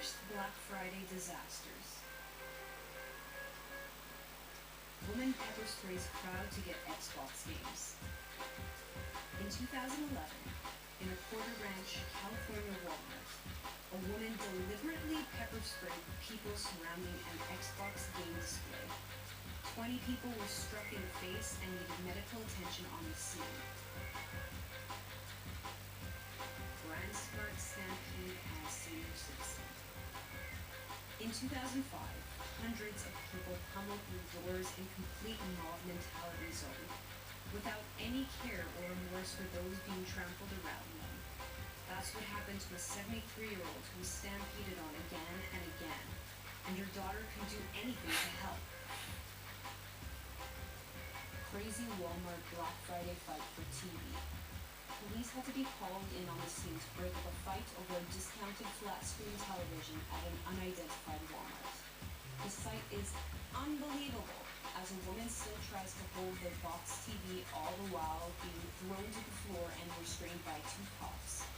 Worst Black Friday disasters. Woman pepper sprays crowd to get Xbox games. In 2011, in a Porter Ranch, California Walmart, a woman deliberately pepper sprayed people surrounding an Xbox game display. 20 people were struck in the face and needed medical attention on the scene. BrandSmart stampede as senior citizen. In 2005, hundreds of people pummeled through doors in complete mob mentality zone, without any care or remorse for those being trampled around them. That's what happened to a 73-year-old who was stampeded on again and again, and her daughter couldn't do anything to help. Crazy Walmart Black Friday fight for TV. Police had to be called in on the scene to break up a fight over a discounted flat-screen television at an unidentified Walmart. The sight is unbelievable, as a woman still tries to hold the box TV all the while being thrown to the floor and restrained by two cops.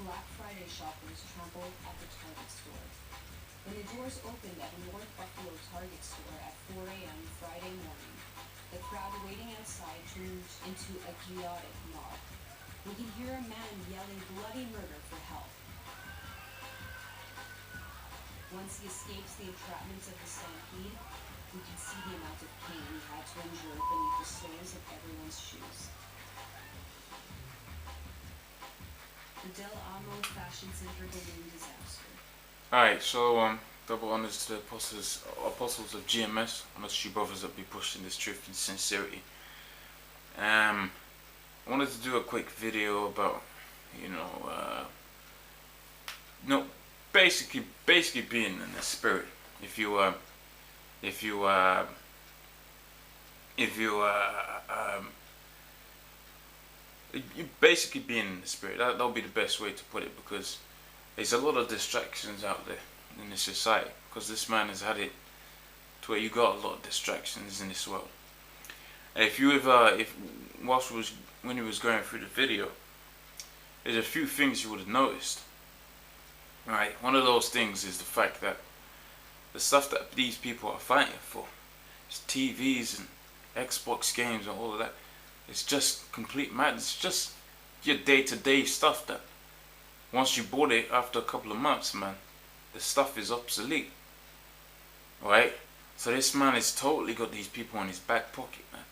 Black Friday shoppers trampled at the Target store. When the doors opened at a North Buffalo Target store at 4 a.m. Friday morning, the crowd waiting outside turned into a chaotic mob. We can hear a man yelling bloody murder for help. Once he escapes the entrapments of the stampede, we can see the amount of pain he had to endure beneath the soles of everyone's shoes. The Del Amo Fashion Center balloon disaster. Alright, so double honors to the apostles of GMS, and those two brothers that be pushing this truth and sincerity. I wanted to do a quick video about, basically being in the spirit. If you basically being in the spirit. That'll be the best way to put it, because there's a lot of distractions out there in this society. Because this man has had it to where you got a lot of distractions in this world. If you ever, when he was going through the video, there's a few things you would have noticed. Right, one of those things is the fact that the stuff that these people are fighting for, is TVs and Xbox games and all of that. It's just complete madness. It's just your day-to-day stuff that once you bought it after a couple of months, man, the stuff is obsolete. Right? So this man has totally got these people in his back pocket, man.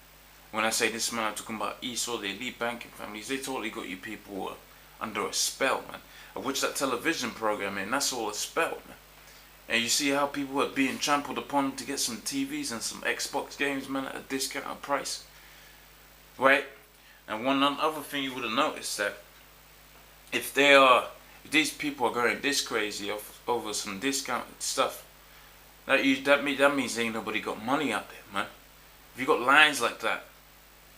When I say this man, I'm talking about Esau, the elite banking families. They totally got you people under a spell, man. Of which that television program, man, that's all a spell, man. And you see how people are being trampled upon to get some TVs and some Xbox games, man, at a discounted price. Right? And one other thing you would have noticed, that if these people are going this crazy over some discounted stuff, that means ain't nobody got money out there, man. If you got lines like that,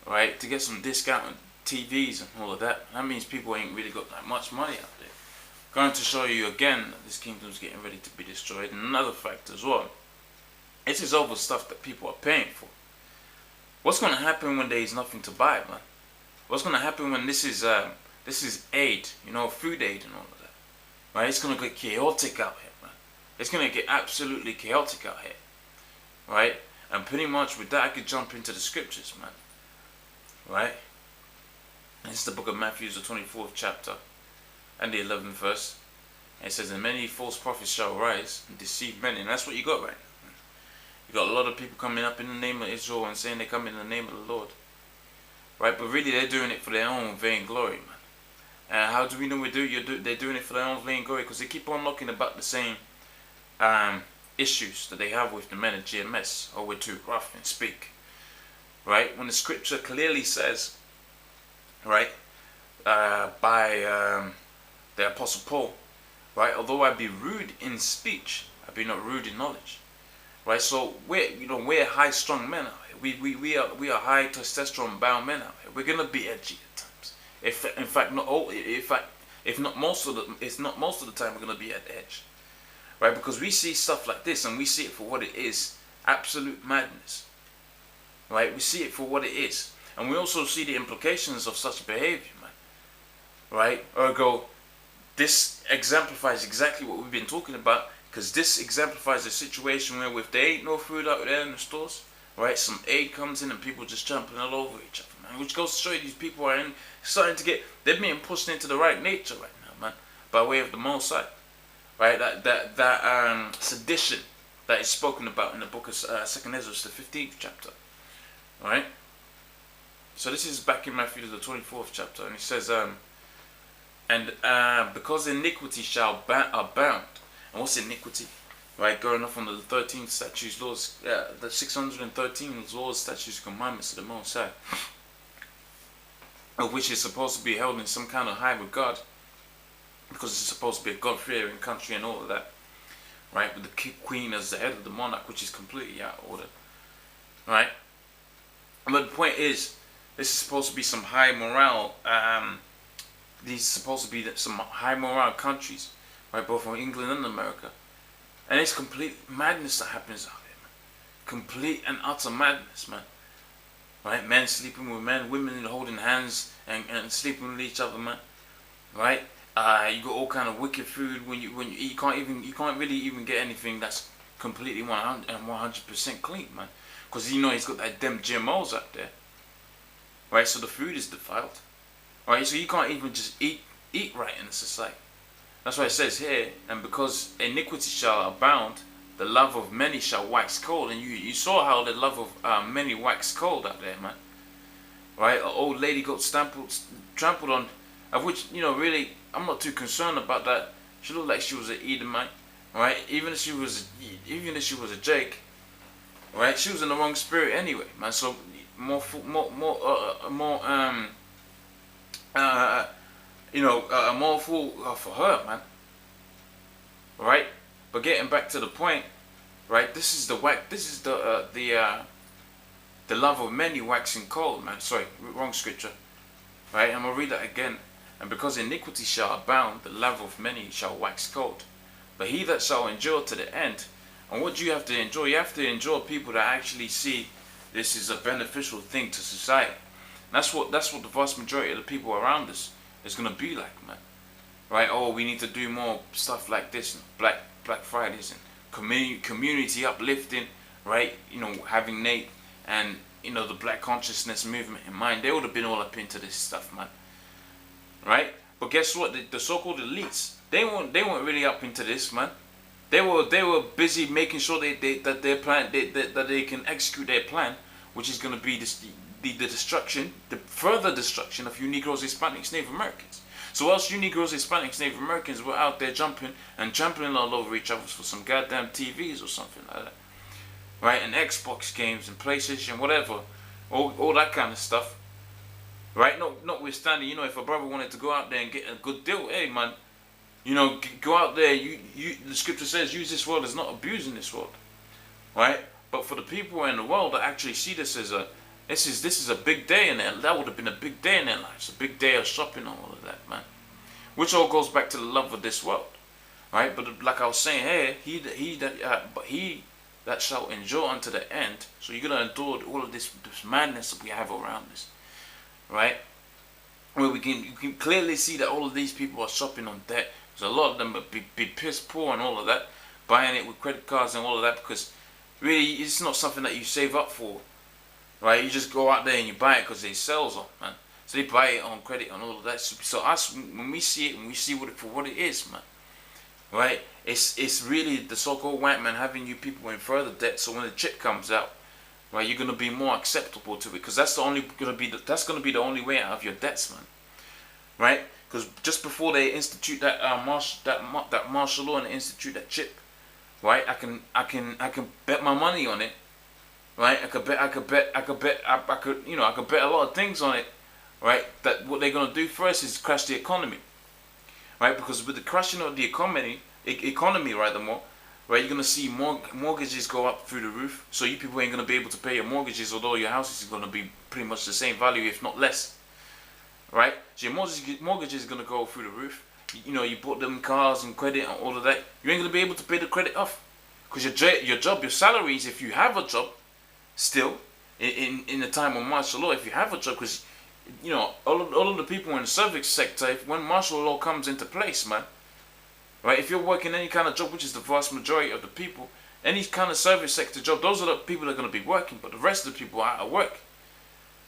right, to get some discounted TVs and all of that, that means people ain't really got that much money out there. Going to show you again that this kingdom's getting ready to be destroyed. And another fact as well, this is over stuff that people are paying for. What's going to happen when there is nothing to buy, man? What's going to happen when this is aid, food aid and all of that, right? It's going to get chaotic out here, man. It's going to get absolutely chaotic out here, right? And pretty much with that, I could jump into the scriptures, man, right? It's the book of Matthew, the 24th chapter and the 11th verse. And it says, and many false prophets shall rise and deceive many. And that's what you got right now. You got a lot of people coming up in the name of Israel and saying they come in the name of the Lord. Right? But really they're doing it for their own vain glory, man. And how do we know they're doing it for their own vain glory? Because they keep on looking about the same issues that they have with the men of GMS. Oh, we're too rough and speak. Right? When the scripture clearly says, right, by the Apostle Paul, right, although I be rude in speech, I be not rude in knowledge. Right? So we're high-strung men out here. We are high testosterone bound men out here. We're gonna be edgy at times. If not most of the time, we're gonna be at edge. Right? Because we see stuff like this and we see it for what it is, absolute madness. Right? We see it for what it is. And we also see the implications of such behavior, man. Right? Ergo, this exemplifies exactly what we've been talking about, because this exemplifies a situation where if there ain't no food out there in the stores, right, some aid comes in and people just jumping all over each other, man. Which goes to show you these people are starting to get, they're being pushed into the right nature right now, man, by way of the Most High, right? That sedition that is spoken about in the book of 2nd Ezra, the 15th chapter, right? So this is back in Matthew, the 24th chapter, and it says, because iniquity shall abound. And what's iniquity? Right, going off on the 13 statutes, laws, the 613 laws, statutes, commandments of the Most High, of which is supposed to be held in some kind of high regard, because it's supposed to be a God-fearing country and all of that, right? With the queen as the head of the monarch, which is completely out of order, right? But the point is, this is supposed to be some high morale. These are supposed to be some high morale countries, right? Both from England and America. And it's complete madness that happens out there, man. Complete and utter madness, man. Right? Men sleeping with men, women holding hands and sleeping with each other, man. Right? You got all kind of wicked food when you eat. You can't really even get anything that's completely 100% clean, man. Because you know he's got them GMOs out there. Right? So the food is defiled. Right? So you can't even just eat right in the society. That's why it says here, and because iniquity shall abound, the love of many shall wax cold. And you saw how the love of many waxed cold out there, man. Right? An old lady got trampled on, of which, you know, really, I'm not too concerned about that. She looked like she was an Edomite, right? Even if she was a Jake, right? She was in the wrong spirit anyway, man. So more food for her, man. Right? But getting back to the point, right? This is the love of many waxing cold, man. Sorry, wrong scripture. Right? I'm gonna read that again. And because iniquity shall abound, the love of many shall wax cold. But he that shall endure to the end, and what do you have to endure? You have to endure people that actually see this is a beneficial thing to society. That's what the vast majority of the people around us is gonna be like, man. Right? Oh, we need to do more stuff like this, Black Fridays and community uplifting, right? You know, having Nate and, you know, the Black consciousness movement in mind. They would have been all up into this stuff, man. Right? But guess what? The so-called elites, they weren't really up into this, man. They were busy making sure that their plan that they can execute their plan, which is going to be the further destruction of you Negroes, Hispanics, Native Americans. So whilst you Negroes, Hispanics, Native Americans were out there jumping and trampling all over each other for some goddamn TVs or something like that, right? And Xbox games and PlayStation, whatever, all that kind of stuff, right? Notwithstanding, you know, if a brother wanted to go out there and get a good deal, hey man, you know, go out there. The scripture says, use this world as not abusing this world, right? But for the people in the world that actually see this as this is a big day in their, that would have been a big day in their lives, a big day of shopping and all of that, man. Which all goes back to the love of this world, right? But like I was saying here, he that shall endure unto the end. So you're gonna endure all of this madness that we have around us, right? Where you can clearly see that all of these people are shopping on debt. Because a lot of them would be piss poor and all of that, buying it with credit cards and all of that, because really it's not something that you save up for. Right, you just go out there and you buy it because they sells on, man. So they buy it on credit and all of that. So us, when we see it, when we see it for what it is, man, right? It's really the so-called white man having you people in further debt. So when the chip comes out, right, you're gonna be more acceptable to it, because that's gonna be the only way out of your debts, man. Right? Because just before they institute that martial law and institute that chip, right? I can bet my money on it. Right, I could bet a lot of things on it, right? That what they're gonna do first is crash the economy, right? Because with the crashing of the economy, rather, right, you're gonna see mortgages go up through the roof. So you people ain't gonna be able to pay your mortgages, although your house is gonna be pretty much the same value, if not less, right? So your mortgage is gonna go through the roof. You know, you bought them cars and credit and all of that. You ain't gonna be able to pay the credit off, because your salaries, if you have a job. Still, in the time of martial law, if you have a job, because you know, all of the people in the service sector, when martial law comes into place, man, right? If you're working any kind of job, which is the vast majority of the people, any kind of service sector job, those are the people that are going to be working, but the rest of the people are out of work,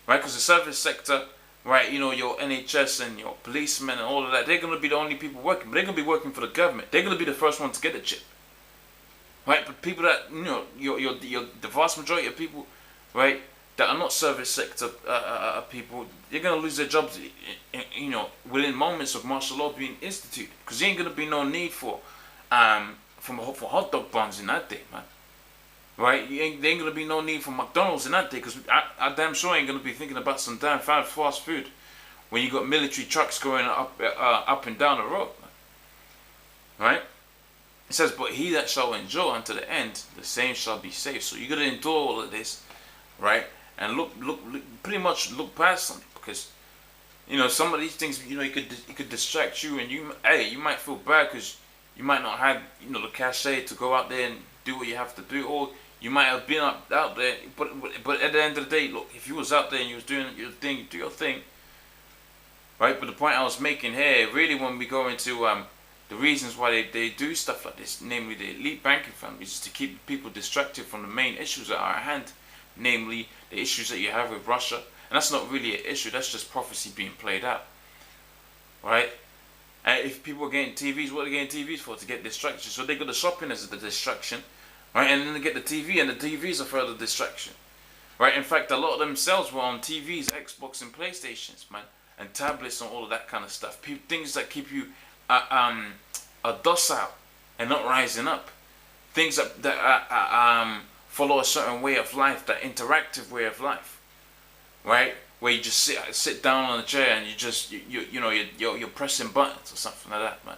right? Because the service sector, right, you know, your NHS and your policemen and all of that, they're going to be the only people working, but they're going to be working for the government. They're going to be the first one to get a chip, right? But people that, you know, the vast majority of people, right, that are not service sector people, they're going to lose their jobs, you know, within moments of martial law being instituted, because there ain't going to be no need for hot dog buns in that day, man. Right? There ain't going to be no need for McDonald's in that day, because I damn sure ain't going to be thinking about some damn fast food when you got military trucks going up and down the road, man. Right? It says, but he that shall endure unto the end, the same shall be saved. So you got to endure all of this, right? And look, pretty much look past them, because, you know, some of these things, you know, it could distract you, and you might feel bad because you might not have, you know, the cachet to go out there and do what you have to do, or you might have been out there, but at the end of the day, look, if you was out there and you was doing your thing, do your thing, right? But the point I was making here, really, when we go into the reasons why they do stuff like this, namely the elite banking families, is to keep people distracted from the main issues that are at hand, namely the issues that you have with Russia. And that's not really an issue, that's just prophecy being played out, right? And if people are getting TVs, what are they getting TVs for? To get distractions. So they go to shopping as the distraction, right? And then they get the TV, and the TVs are further distraction, right? In fact, a lot of themselves were on TVs, Xbox and PlayStations, man, and tablets and all of that kind of stuff. Things that keep you docile and not rising up. Things that follow a certain way of life, that interactive way of life, right? Where you just sit down on a chair and you're pressing buttons or something like that, man.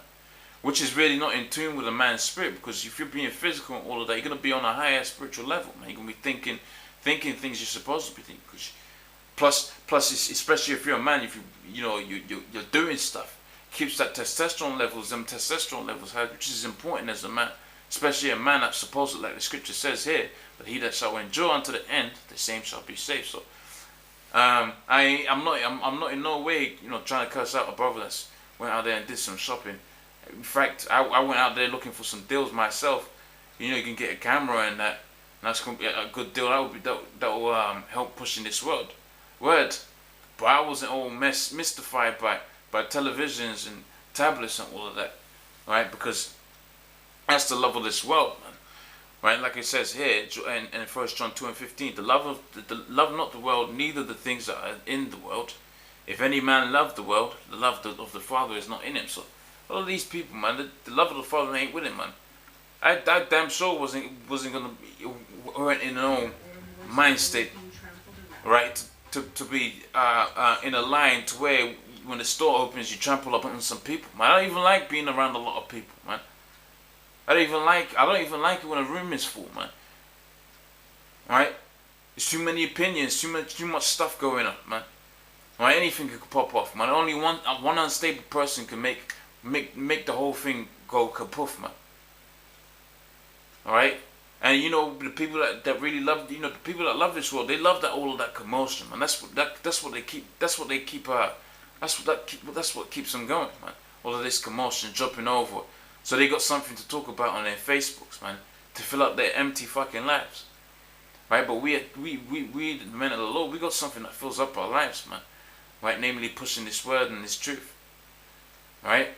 Which is really not in tune with a man's spirit, because if you're being physical and all of that, you're gonna be on a higher spiritual level, man. You're gonna be thinking things you're supposed to be thinking. Plus, especially if you're a man, if you're doing stuff, keeps that testosterone levels high, which is important as a man, especially a man that's supposed to, like the scripture says here, but he that shall endure unto the end, the same shall be saved. So I'm not in no way, you know, trying to curse out a brother that's went out there and did some shopping. In fact, I went out there looking for some deals myself. You know, you can get a camera and that's gonna be a good deal. That will help pushing this word. But I wasn't all mystified by televisions and tablets and all of that, right? Because that's the love of this world, man. Right, like it says here in 1 John 2:15, the love not the world, neither the things that are in the world. If any man love the world, the love of the Father is not in him. So all of these people, man, the love of the Father ain't with him, man. I damn sure wasn't weren't in no mind state, right, to be in a line to where when the store opens you trample up on some people, man. I don't even like being around a lot of people, man. I don't even like it when a room is full, man. Right? There's too many opinions, too much stuff going on, man. Right? Anything could pop off, man. Only one unstable person can make the whole thing go kapoof, man. Alright? And you know, the people that really love, you know, the people that love this world, they love that all of that commotion, man. That's what keeps them going, man. All of this commotion, jumping over. So they got something to talk about on their Facebooks, man, to fill up their empty fucking lives, right? But we the men of the Lord, we got something that fills up our lives, man, right? Namely, pushing this word and this truth, right?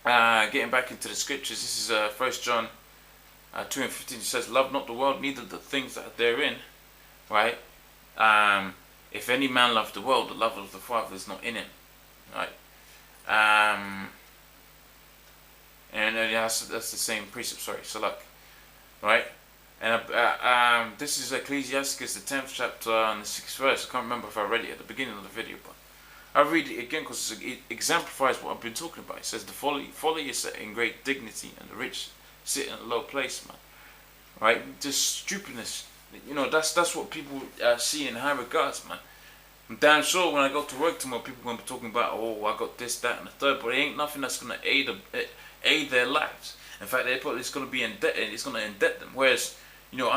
Getting back into the scriptures, this is 1 John 2:15. It says, "Love not the world, neither the things that are therein," right? If any man love the world, the love of the Father is not in him, right? And that's the same precept. Sorry, Salak, right? And this is Ecclesiastes, the 10th chapter and the 6th verse. I can't remember if I read it at the beginning of the video, but I'll read it again because it exemplifies what I've been talking about. It says, "The folly is set in great dignity, and the rich sit in a low place," man. Right? Just stupidness. You know, that's what people see in high regards, man. I'm damn sure when I go to work tomorrow, people are going to be talking about, oh, I got this, that, and the third, but it ain't nothing that's going to aid their lives. In fact, it's going to be in debt, and it's going to indebt them. Whereas, you know,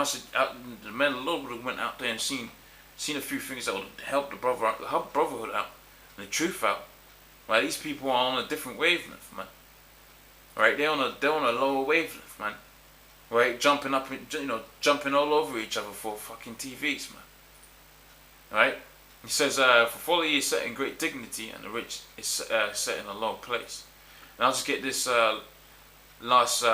the men of the Lord would have went out there and seen, seen a few things that would help the brotherhood out, and the truth out. Right, these people are on a different wavelength, man. Right, they're on a lower wavelength, man. Right, jumping all over each other for fucking TVs, man. Right, he says, for folly is set in great dignity, and the rich is set in a low place. And I'll just get this last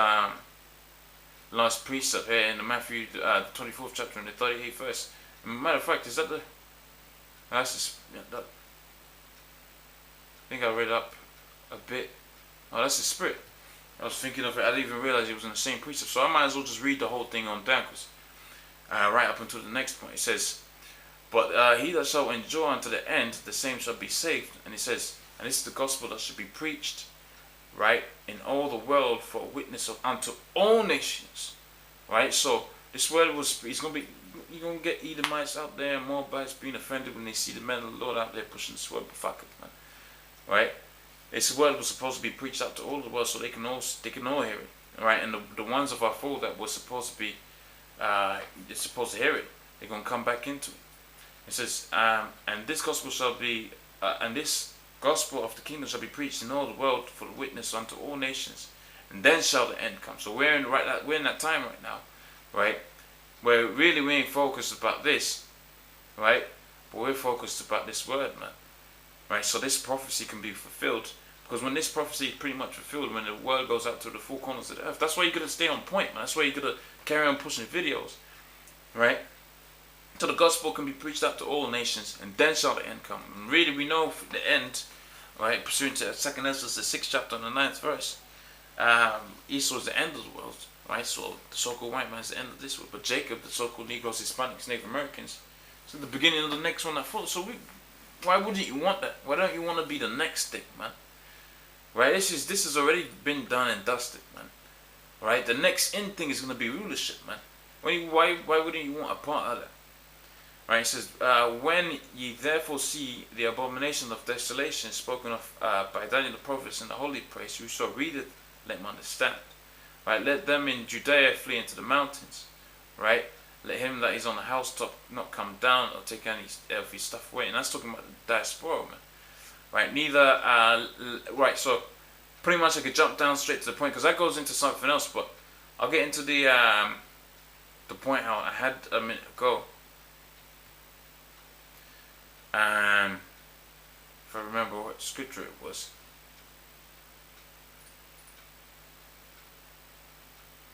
precept here in the Matthew, the 24th chapter and the 38th verse. Matter of fact, is that the? That's just, I think I read up a bit. Oh, that's the spirit. I was thinking of it. I didn't even realize it was in the same precept. So I might as well just read the whole thing on down, cause right up until the next point. It says, "But he that shall endure unto the end, the same shall be saved." And it says, and this is the gospel that should be preached, right, in all the world for a witness unto all nations, right. So this word you're gonna get Edomites out there and Moabites being offended when they see the men of the Lord out there pushing this word, but fuck it, man, right. This word was supposed to be preached out to all the world so they can all hear it, right. And the ones of our fold that were supposed to be, they're supposed to hear it, they're gonna come back into it. It says, and this gospel shall be, and this gospel of the kingdom shall be preached in all the world for the witness unto all nations, and then shall the end come. So we're in that time right now, right? Where really we ain't focused about this, right? But we're focused about this word, man, right? So this prophecy can be fulfilled, because when this prophecy is pretty much fulfilled, when the word goes out to the four corners of the earth, that's why you gotta stay on point, man. That's why you gotta carry on pushing videos, right? So the gospel can be preached out to all nations, and then shall the end come. And really, we know the end, right? Pursuant to 2 Ezra, the 6th chapter and the 9th verse, Esau is the end of the world, right? So the so-called white man is the end of this world, but Jacob, the so-called Negroes, Hispanics, Native Americans, is the beginning of the next one that follows. So why wouldn't you want that? Why don't you want to be the next thing, man? Right? This has already been done and dusted, man. Right? The next end thing is going to be rulership, man. Why wouldn't you want a part of that? Right, it says, when ye therefore see the abomination of desolation spoken of by Daniel the prophet in the holy place, you shall read it, let them understand. Right, let them in Judea flee into the mountains. Right, let him that is on the housetop not come down or take any of his stuff away. And that's talking about the diaspora, man. Right, right, so pretty much I could jump down straight to the point, because that goes into something else, but I'll get into the point how I had a minute ago. If I remember what scripture it was,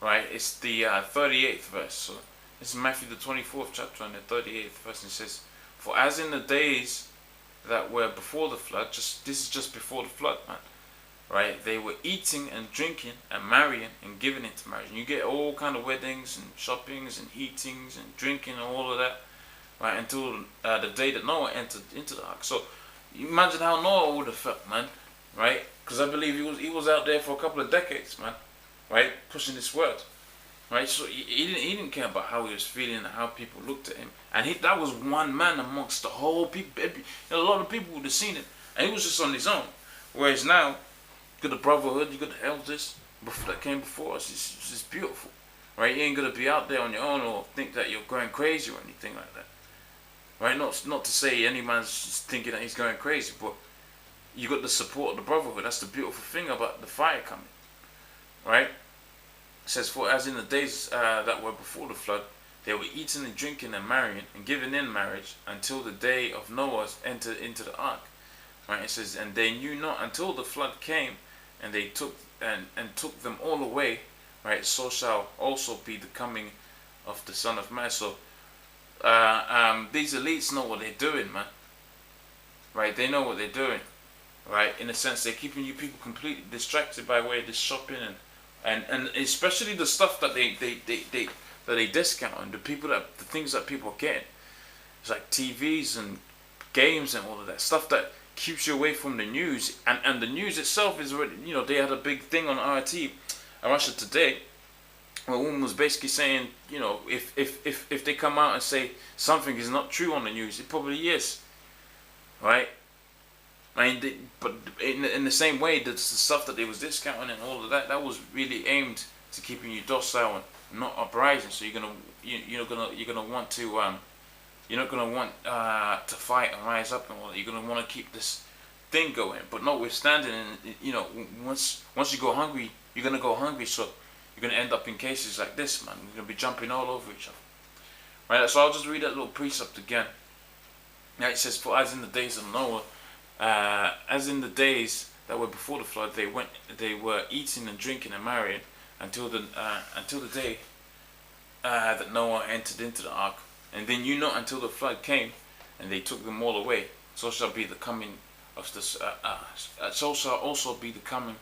right, it's the 38th verse. So this is Matthew the 24th chapter and the 38th verse, and it says, "For as in the days that were before the flood," this is just before the flood, man, right, "they were eating and drinking and marrying and giving into marriage." And you get all kind of weddings and shoppings and eatings and drinking and all of that, right, until the day that Noah entered into the ark. So you imagine how Noah would have felt, man, right? Because I believe he was out there for a couple of decades, man, right, pushing this word, right? So he didn't care about how he was feeling and how people looked at him, and that was one man amongst the whole people. A lot of people would have seen it, and he was just on his own. Whereas now, you got the brotherhood, you got the elders that came before us. It's just beautiful, right? You ain't gonna be out there on your own or think that you're going crazy or anything like that. Right, not to say any man's just thinking that he's going crazy, but you got the support of the brotherhood. That's the beautiful thing about the fire coming, right? It says, "For as in the days that were before the flood, they were eating and drinking and marrying and giving in marriage until the day of Noah entered into the ark." Right? It says, "And they knew not until the flood came, and they took took them all away." Right? "So shall also be the coming of the Son of Man." So these elites know what they're doing, man. Right? They know what they're doing. Right? In a sense, they're keeping you people completely distracted by way of this shopping and especially the stuff that they discount, and the things that people are getting. It's like TVs and games and all of that stuff that keeps you away from the news. And the news itself is already, they had a big thing on RT, Russia Today, where a woman was basically saying, if they come out and say something is not true on the news, it probably is, right? I mean, but in the same way, the stuff that they was discounting and all of that, that was really aimed to keeping you docile and not uprising. So you're gonna want to you're not gonna want to fight and rise up and all that. You're gonna want to keep this thing going. But notwithstanding, and you know, once you go hungry, you're gonna go hungry. So you're gonna end up in cases like this, man. We're gonna be jumping all over each other. Right. So I'll just read that little precept again. Now it says, "For as in the days of Noah, as in the days that were before the flood, they were eating and drinking and marrying until the day that Noah entered into the ark. And then you know until the flood came, and they took them all away. So shall be the coming of the so shall also be the coming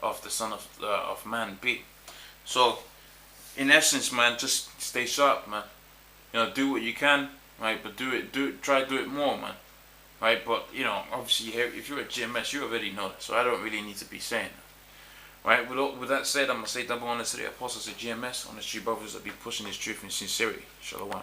of the Son of Man be." So, in essence, man, just stay sharp, man. You know, do what you can, right? But try to do it more, man. Right? But you know, obviously, if you're a GMS, you already know that. So I don't really need to be saying that. Right? With that said, I'm gonna say double honors to the apostles of GMS, honest G brothers that be pushing this truth in sincerity. Shalom.